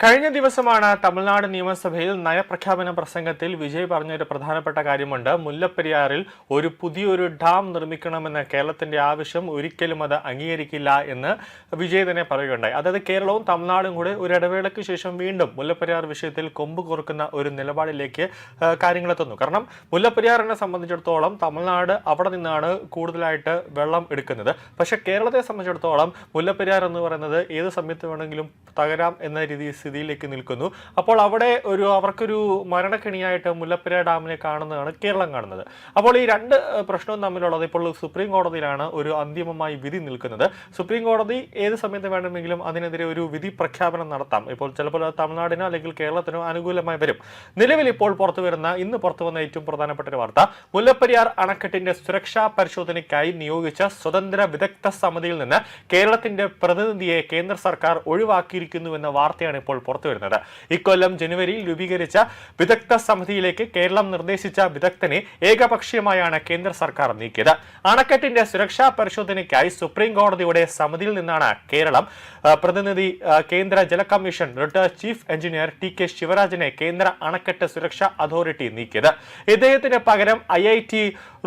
കഴിഞ്ഞ ദിവസമാണ് തമിഴ്നാട് നിയമസഭയിൽ നയപ്രഖ്യാപന പ്രസംഗത്തിൽ വിജയ് പറഞ്ഞൊരു പ്രധാനപ്പെട്ട കാര്യമുണ്ട്. മുല്ലപ്പെരിയാറിൽ ഒരു പുതിയൊരു ഡാം നിർമ്മിക്കണമെന്ന കേരളത്തിന്റെ ആവശ്യം ഒരിക്കലും അത് അംഗീകരിക്കില്ല എന്ന് വിജയ് തന്നെ പറയുകയുണ്ടായി. അതായത് കേരളവും തമിഴ്നാടും കൂടെ ഒരു ഇടവേളയ്ക്ക് ശേഷം വീണ്ടും മുല്ലപ്പെരിയാർ വിഷയത്തിൽ കൊമ്പ് കോർക്കുന്ന ഒരു നിലപാടിലേക്ക് കാര്യങ്ങളെത്തുന്നു. കാരണം മുല്ലപ്പെരിയാറിനെ സംബന്ധിച്ചിടത്തോളം തമിഴ്നാട് അവിടെ നിന്നാണ് കൂടുതലായിട്ട് വെള്ളം എടുക്കുന്നത്. പക്ഷെ കേരളത്തെ സംബന്ധിച്ചിടത്തോളം മുല്ലപ്പെരിയാർ എന്ന് പറയുന്നത് ഏത് സമയത്ത് വേണമെങ്കിലും തകരാം എന്ന സ്ഥിതിയിലേക്ക് നിൽക്കുന്നു. അപ്പോൾ അവിടെ അവർക്കൊരു മരണക്കെണിയായിട്ട് മുല്ലപ്പെരിയാർ ഡാമിനെ കാണുന്നതാണ് കേരളം കാണുന്നത്. അപ്പോൾ ഈ രണ്ട് പ്രശ്നവും തമ്മിലുള്ളത് ഇപ്പോൾ സുപ്രീം കോടതിയിലാണ് ഒരു അന്തിമമായി വിധി നിൽക്കുന്നത്. സുപ്രീം കോടതി ഏത് സമയത്ത് വേണമെങ്കിലും അതിനെതിരെ ഒരു വിധി പ്രഖ്യാപനം നടത്താം. ഇപ്പോൾ ചിലപ്പോൾ തമിഴ്നാടിനോ അല്ലെങ്കിൽ കേരളത്തിനോ അനുകൂലമായി വരും. നിലവിൽ ഇപ്പോൾ ഇന്ന് പുറത്തു വന്ന ഏറ്റവും പ്രധാനപ്പെട്ട ഒരു വാർത്ത, മുല്ലപ്പെരിയാർ അണക്കെട്ടിന്റെ സുരക്ഷാ പരിശോധനയ്ക്കായി നിയോഗിച്ച സ്വതന്ത്ര വിദഗ്ധ സമിതിയിൽ നിന്ന് കേരളത്തിന്റെ പ്രതിനിധിയെ കേന്ദ്ര സർക്കാർ ഒഴിവാക്കിയിരിക്കുന്നുവെന്ന വാർത്തയാണ് ഇപ്പോൾ പുറത്തുവരുന്നത്. ഇക്കൊല്ലം ജനുവരിയിൽ രൂപീകരിച്ച വിദഗ്ധ സമിതിയിലേക്ക് കേരളം നിർദ്ദേശിച്ച വിദഗ്ധനെ ഏകപക്ഷീയമായാണ് കേന്ദ്ര സർക്കാർ നീക്കിയത്. അണക്കെട്ടിന്റെ സുരക്ഷാ പരിശോധനയ്ക്കായി സുപ്രീം കോടതിയുടെ സമിതിയിൽ നിന്നാണ് കേരളം പ്രതിനിധി കേന്ദ്ര ജല commission retired chief engineer T K. ശിവരാജനെ കേന്ദ്ര അണക്കെട്ട് സുരക്ഷാ അതോറിറ്റി നീക്കിയത്. ഇദ്ദേഹത്തിന് പകരം IIT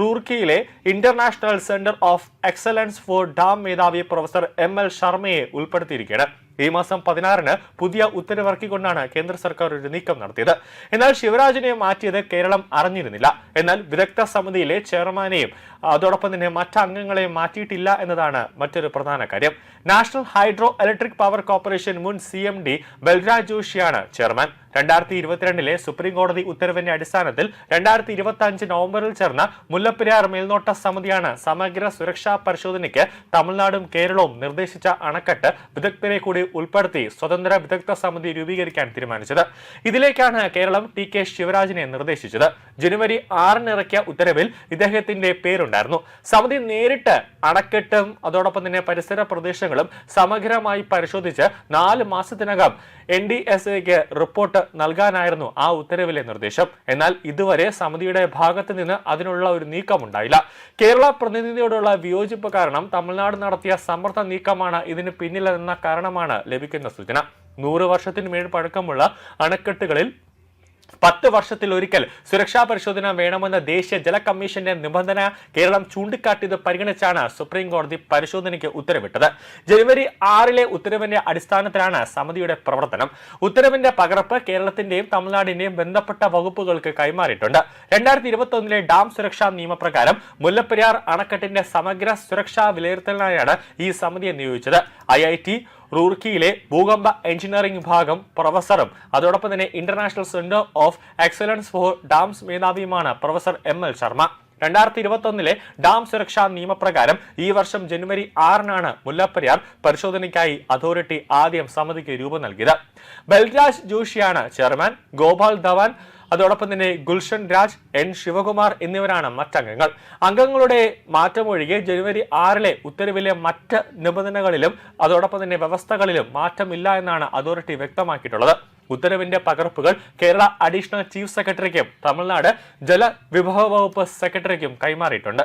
റൂർക്കിയിലെ international centre of excellence for dam മേധാവി പ്രൊഫസർ ML ശർമ്മയെ ഉൾപ്പെടുത്തിയിരിക്കുകയാണ്. ഈ മാസം 16-ന് പുതിയ ഉത്തരവിറക്കിക്കൊണ്ടാണ് കേന്ദ്ര സർക്കാർ ഒരു നീക്കം നടത്തിയത്. എന്നാൽ ശിവരാജിനെ മാറ്റിയത് കേരളം അറിഞ്ഞിരുന്നില്ല. എന്നാൽ വിദഗ്ധ സമിതിയിലെ ചെയർമാനെയും അതോടൊപ്പം തന്നെ മറ്റംഗങ്ങളെയും മാറ്റിയിട്ടില്ല എന്നതാണ് മറ്റൊരു പ്രധാന കാര്യം. National hydro electric power corporation മുൻ CMD ബൽരാജ് ജോഷിയാണ് ചെയർമാൻ. 2022-ലെ സുപ്രീം കോടതി ഉത്തരവിന്റെ അടിസ്ഥാനത്തിൽ 2025 നവംബറിൽ ചേർന്ന മുല്ലപ്പെരിയാർ മേൽനോട്ട സമിതിയാണ് സമഗ്ര സുരക്ഷാ പരിശോധനയ്ക്ക് തമിഴ്നാടും കേരളവും നിർദ്ദേശിച്ച അണക്കെട്ട് വിദഗ്ധരെ കൂടി ഉൾപ്പെടുത്തി സ്വതന്ത്ര വിദഗ്ധ സമിതി രൂപീകരിക്കാൻ തീരുമാനിച്ചത്. ഇതിലേക്കാണ് കേരളം ടി.കെ. ശിവരാജിനെ നിർദ്ദേശിച്ചത്. ജനുവരി 6-ന് ഇറക്കിയ ഉത്തരവിൽ ഇദ്ദേഹത്തിന്റെ പേരുണ്ടായിരുന്നു. സമിതി നേരിട്ട് അണക്കെട്ടും അതോടൊപ്പം തന്നെ പരിസര പ്രദേശങ്ങളും സമഗ്രമായി പരിശോധിച്ച് 4 മാസത്തിനകം NDSAക്ക് റിപ്പോർട്ട് നൽകാനായിരുന്നു ആ ഉത്തരവിലെ നിർദ്ദേശം. എന്നാൽ ഇതുവരെ സമിതിയുടെ ഭാഗത്ത് നിന്ന് അതിനുള്ള ഒരു നീക്കമുണ്ടായില്ല. കേരള പ്രതിനിധിയോടുള്ള വിയോജിപ്പ് കാരണം തമിഴ്നാട് നടത്തിയ സമ്മർദ്ദ നീക്കമാണ് ഇതിന് പിന്നിലെന്ന കാരണമാണ് ലഭിക്കുന്ന സൂചന. 100 വർഷത്തിന് മേൽ പഴക്കമുള്ള അണക്കെട്ടുകളിൽ 10 വർഷത്തിലൊരിക്കൽ സുരക്ഷാ പരിശോധന വേണമെന്ന ദേശീയ ജല കമ്മീഷന്റെ നിബന്ധന കേരളം ചൂണ്ടിക്കാട്ടിയത് പരിഗണിച്ചാണ് സുപ്രീം കോടതി പരിശോധനയ്ക്ക് ഉത്തരവിട്ടത്. ജനുവരി 6-ലെ ഉത്തരവിന്റെ അടിസ്ഥാനത്തിലാണ് സമിതിയുടെ പ്രവർത്തനം. ഉത്തരവിന്റെ പകർപ്പ് കേരളത്തിന്റെയും തമിഴ്നാടിന്റെയും ബന്ധപ്പെട്ട വകുപ്പുകൾക്ക് കൈമാറിയിട്ടുണ്ട്. 2021-ലെ ഡാം സുരക്ഷാ നിയമപ്രകാരം മുല്ലപ്പെരിയാർ അണക്കെട്ടിന്റെ സമഗ്ര സുരക്ഷാ വിലയിരുത്തലിനായാണ് ഈ സമിതിയെ നിയോഗിച്ചത്. IIT റൂർക്കിയിലെ ഭൂകമ്പ എഞ്ചിനീയറിംഗ് വിഭാഗം പ്രൊഫസറും അതോടൊപ്പം തന്നെ international centre of excellence for dams മേധാവിയുമാണ് പ്രൊഫസർ ML ശർമ്മ. 2021-ലെ ഡാം സുരക്ഷാ നിയമപ്രകാരം ഈ വർഷം ജനുവരി 6-നാണ് മുല്ലപ്പെരിയാർ പരിശോധനയ്ക്കായി അതോറിറ്റി ആദ്യം സമിതിക്ക് രൂപം നൽകിയത്. ബൽരാജ് ജോഷിയാണ് ചെയർമാൻ. ഗോപാൽ ധവാൻ അതോടൊപ്പം തന്നെ ഗുൽഷൻ രാജ്, N. ശിവകുമാർ എന്നിവരാണ് മറ്റംഗങ്ങൾ. അംഗങ്ങളുടെ മാറ്റമൊഴികെ ജനുവരി 6-ലെ ഉത്തരവിലെ മറ്റ് നിബന്ധനകളിലും അതോടൊപ്പം തന്നെ വ്യവസ്ഥകളിലും മാറ്റമില്ല എന്നാണ് അതോറിറ്റി വ്യക്തമാക്കിയിട്ടുള്ളത്. ഉത്തരവിന്റെ പകർപ്പുകൾ കേരള അഡീഷണൽ ചീഫ് സെക്രട്ടറിക്കും തമിഴ്നാട് ജലവിഭവ വകുപ്പ് സെക്രട്ടറിക്കും കൈമാറിയിട്ടുണ്ട്.